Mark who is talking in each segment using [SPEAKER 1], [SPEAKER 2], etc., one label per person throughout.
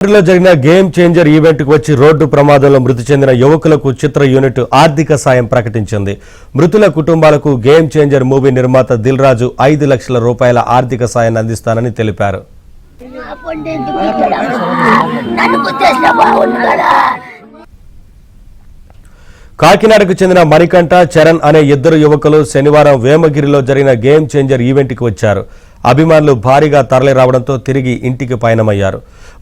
[SPEAKER 1] లో జరిగిన game changer event కు వచ్చి రోడ్డు ప్రమాదంలో మృతి చెందిన యువకులకు చిత్ర యూనిట్ ఆర్థిక సాయం ప్రకటించింది. మృతుల కుటుంబాలకు గేమ్ చేంజర్ మూవీ నిర్మాత దిల్ రాజు 5 లక్షల రూపాయల ఆర్థిక సాయాన్ని అందిస్తానని తెలిపారు. కాకినాడకు చెందిన మణికంఠ, చరణ్ అనే ఇద్దరు యువకులు శనివారం వేమగిరిలో జరిగిన గేమ్ చేంజర్ ఈవెంట్ కి వచ్చారు. అభిమానులు భారీగా తరలి రావడంతో తిరిగి ఇంటికి పయనమయ్యారు.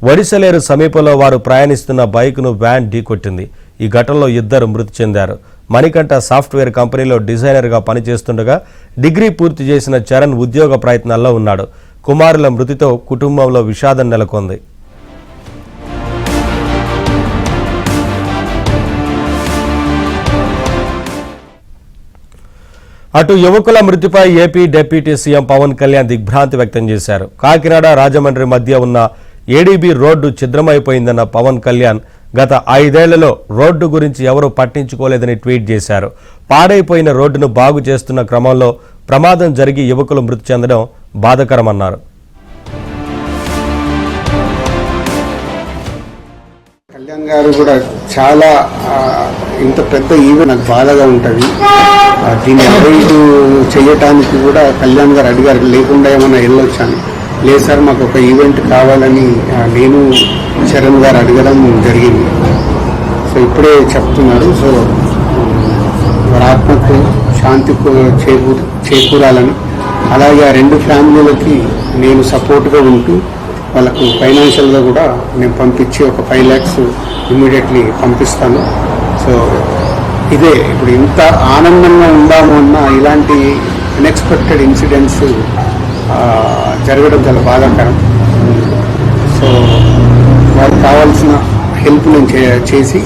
[SPEAKER 1] వడిసలేరు సమీపంలో వారు ప్రయాణిస్తున్న బైక్ను వ్యాన్ ఢీకొట్టింది. ఈ ఘటనలో ఇద్దరు మృతి చెందారు. మణికంఠ సాఫ్ట్వేర్ కంపెనీలో డిజైనర్గా పనిచేస్తుండగా డిగ్రీ పూర్తి చేసిన చరణ్ ఉద్యోగ ప్రయత్నాల్లో ఉన్నాడు. కుమారుల మృతితో కుటుంబంలో విషాదం నెలకొంది. అటు యువకుల మృతిపై AP deputy CM Pawan Kalyan దిగ్భ్రాంతి వ్యక్తం చేశారు. కాకినాడ రాజమండ్రి మధ్య ఉన్న ఏడీబీ రోడ్డు ఛిద్రమైపోయిందన్న పవన్ కళ్యాణ్ గత 5 ఏళ్లలో రోడ్డు గురించి ఎవరూ పట్టించుకోలేదని ట్వీట్ చేశారు. పాడైపోయిన రోడ్డును బాగు చేస్తున్న క్రమంలో ప్రమాదం జరిగి యువకులు మృతి చెందడం బాధాకరమన్నారు.
[SPEAKER 2] కళ్యాణ్ గారు కూడా చాలా ఇంత పెద్ద ఈవెంట్ నాకు బాధగా ఉంటుంది. దీన్ని అవాయిడ్ చేయటానికి కూడా కళ్యాణ్ గారు అడిగారు, లేకుండా ఏమన్నా వెళ్ళొచ్చాను. లేదు సార్, మాకు ఒక ఈవెంట్ కావాలని నేను చరణ్ గారు అడగడం జరిగింది. సో ఇప్పుడే చెప్తున్నారు. సో వారి ఆత్మకు శాంతి చేకూరాలని, అలాగే ఆ 2 ఫ్యామిలీలకి నేను సపోర్ట్గా ఉంటూ వాళ్ళకు ఫైనాన్షియల్గా కూడా నేను పంపించి ఒక 5 lakhs ఇమ్మీడియట్లీ పంపిస్తాను. సో ఇదే ఇప్పుడు ఇంత ఆనందంగా ఉందాము అన్న ఇలాంటి అన్ఎక్స్పెక్టెడ్ ఇన్సిడెంట్స్ జరగడం చాలా బాధాకరం. సో వారికి కావాల్సిన హెల్ప్ నేను చేసి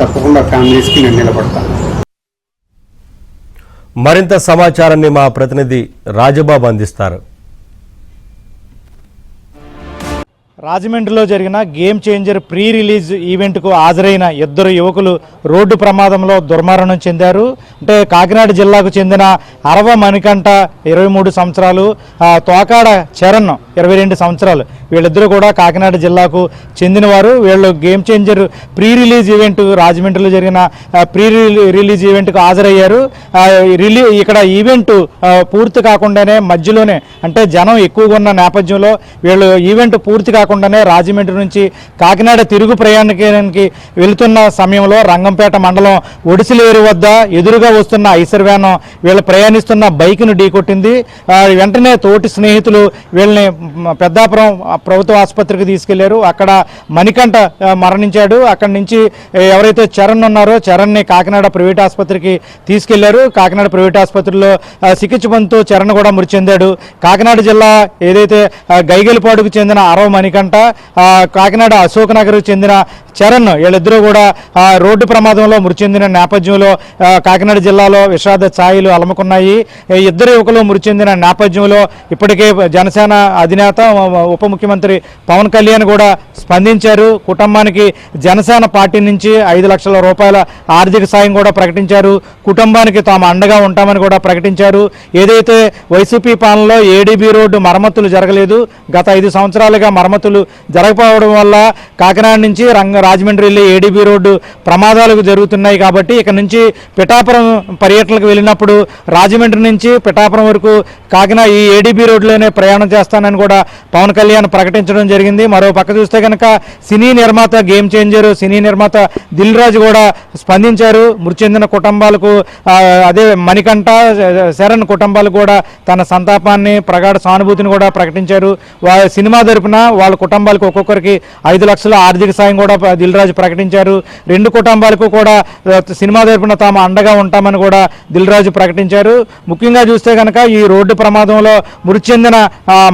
[SPEAKER 2] తప్పకుండా ఫ్యామిలీస్కి నేను నిలబడతాను.
[SPEAKER 1] మరింత సమాచారాన్ని మా ప్రతినిధి రాజబాబు అందిస్తారు.
[SPEAKER 3] రాజమండ్రిలో జరిగిన గేమ్ చేంజర్ ప్రీ రిలీజ్ ఈవెంట్కు హాజరైన 2 యువకులు రోడ్డు ప్రమాదంలో దుర్మరణం చెందారు. అంటే కాకినాడ జిల్లాకు చెందిన అరవ మణికంఠ 23 సంవత్సరాలు, తోకాడ చరణ్ 22 సంవత్సరాలు. వీళ్ళిద్దరూ కూడా కాకినాడ జిల్లాకు చెందినవారు. వీళ్ళు game changer pre release event రాజమండ్రిలో జరిగిన ప్రీ రిలీజ్ ఈవెంట్కు హాజరయ్యారు. ఇక్కడ ఈవెంట్ పూర్తి కాకుండానే మధ్యలోనే, అంటే జనం ఎక్కువగా ఉన్న నేపథ్యంలో వీళ్ళు ఈవెంట్ పూర్తి కాకుండానే రాజమండ్రి నుంచి కాకినాడ తిరుగు ప్రయాణానికి వెళుతున్న సమయంలో రంగంపేట మండలం ఒడిసిలేరు వద్ద ఎదురుగా వస్తున్న ఐసర్ వ్యాన్ వీళ్ళు ప్రయాణిస్తున్న బైక్ను ఢీకొట్టింది. వెంటనే తోటి స్నేహితులు వీళ్ళని పెద్దాపురం ప్రభుత్వ ఆసుపత్రికి తీసుకెళ్లారు. అక్కడ మణికంఠ మరణించాడు. అక్కడి నుంచి ఎవరైతే చరణ్ ఉన్నారో చరణ్ని కాకినాడ ప్రైవేట్ ఆసుపత్రికి తీసుకెళ్లారు. కాకినాడ ప్రైవేట్ ఆసుపత్రిలో చికిత్స పొందుతూ చరణ్ కూడా మృతి చెందాడు. కాకినాడ జిల్లా ఏదైతే గైగెలపాడుకు చెందిన అరవ మణికంఠ, కాకినాడ అశోక్ నగర్కు చెందిన చరణ్, వీళ్ళిద్దరూ కూడా రోడ్డు ప్రమాదంలో మృతి చెందిన నేపథ్యంలో కాకినాడ జిల్లాలో విషాద ఛాయలు అలముకున్నాయి. 2 యువకులు మృతి చెందిన నేపథ్యంలో ఇప్పటికే జనసేన అధినేత ఉప ముఖ్యమంత్రి పవన్ కళ్యాణ్ కూడా స్పందించారు. కుటుంబానికి జనసేన పార్టీ నుంచి 5 లక్షల రూపాయల ఆర్థిక సాయం కూడా ప్రకటించారు. కుటుంబానికి తాము అండగా ఉంటామని కూడా ప్రకటించారు. ఏదైతే వైసీపీ పాలనలో ఏడీబీ రోడ్డు మరమ్మతులు జరగలేదు, గత 5 సంవత్సరాలుగా మరమ్మతులు జరగకపోవడం వల్ల కాకినాడ నుంచి రాజమండ్రి వెళ్ళి ఏడీబీ రోడ్డు ప్రమాదాలకు జరుగుతున్నాయి. కాబట్టి ఇక నుంచి పిఠాపురం పర్యటనకు వెళ్ళినప్పుడు రాజమండ్రి నుంచి పిఠాపురం వరకు కాకినాడ ఈ ఏడీబీ రోడ్లోనే ప్రయాణం చేస్తానని కూడా పవన్ కళ్యాణ్ ప్రకటించడం జరిగింది. మరో పక్క చూస్తే కనుక సినీ నిర్మాత గేమ్ చేంజర్ సినీ నిర్మాత దిల్ రాజు కూడా స్పందించారు. మృతి చెందిన కుటుంబాలకు, అదే మణికంఠ, శరణ్ కుటుంబాలకు కూడా తన సంతాపాన్ని, ప్రగాఢ సానుభూతిని కూడా ప్రకటించారు. సినిమా తరపున వాళ్ళ కుటుంబాలకు ఒక్కొక్కరికి 5 లక్షల ఆర్థిక సాయం కూడా దిల్ రాజు ప్రకటించారు. 2 కుటుంబాలకు కూడా సినిమా తరపున తాము అండగా ఉంటామని కూడా దిల్ రాజు ప్రకటించారు. ముఖ్యంగా చూస్తే కనుక ఈ రోడ్డు ప్రమాదంలో మృతి చెందిన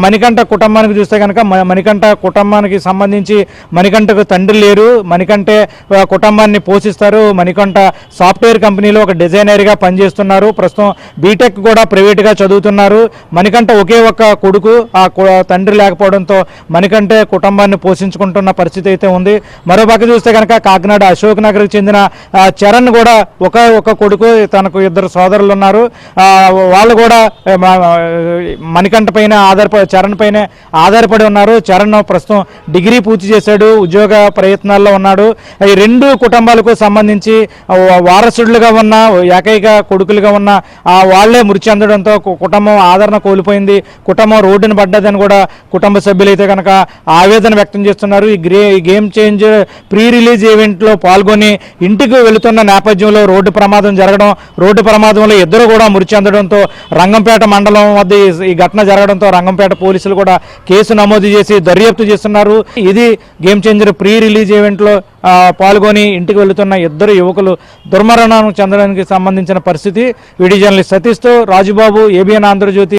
[SPEAKER 3] మణికంఠ కుటుంబానికి చూస్తే కనుక మణికంఠ కుటుంబానికి సంబంధించి మణికంఠకు తండ్రి లేరు. మణికంఠే కుటుంబాన్ని పోషిస్తారు. మణికంఠ సాఫ్ట్వేర్ కంపెనీలో ఒక డిజైనర్గా పనిచేస్తున్నారు. ప్రస్తుతం బీటెక్ కూడా ప్రైవేట్గా చదువుతున్నారు. మణికంఠ ఒకే ఒక్క కొడుకు, ఆ తండ్రి లేకపోవడంతో మణికంఠే కుటుంబాన్ని పోషించుకుంటున్న పరిస్థితి అయితే ఉంది. మరో పక్క చూస్తే కనుక కాకినాడ అశోక్ నగర్కి చెందిన చరణ్ కూడా ఒక కొడుకు, తనకు ఇద్దరు సోదరులు ఉన్నారు. వాళ్ళు కూడా మణికంఠ పైన చరణ్ పైన ఆధారపడి ఉన్నారు. చరణ్ ప్రస్తుతం డిగ్రీ పూర్తి చేశాడు, ఉద్యోగ ప్రయత్నాల్లో ఉన్నాడు. ఈ రెండు కుటుంబాలకు సంబంధించి వారసుడులుగా ఉన్న ఏకైక కొడుకులుగా ఉన్న వాళ్లే మృతి చెందడంతో కుటుంబం ఆదరణ కోల్పోయింది, కుటుంబం రోడ్డున పడ్డదని కూడా కుటుంబ సభ్యులైతే కనుక ఆవేదన వ్యక్తం చేస్తున్నారు. ఈ గేమ్ చేంజర్ ప్రీ రిలీజ్ ఈవెంట్లో పాల్గొని ఇంటికి వెళుతున్న నేపథ్యంలో రోడ్డు ప్రమాదం జరగడం, రోడ్డు ప్రమాదంలో ఇద్దరు కూడా మృతి చెందడంతో రంగంపేట మండలం వద్ద ఈ ఘటన జరగడంతో రంగంపేట పోలీసులు కూడా కేసు నమోదు చేసి దర్యాప్తు చేస్తున్నారు. ఇది గేమ్ చేంజర్ ప్రీ రిలీజ్ ఈవెంట్లో పాల్గొని ఇంటికి వెళుతున్న ఇద్దరు యువకులు దుర్మరణం చెందడానికి సంబంధించిన పరిస్థితి. వీడియో జర్నలిస్ట్ సతీష్తో రాజుబాబు, ఏబిఎన్ ఆంధ్రజ్యోతి.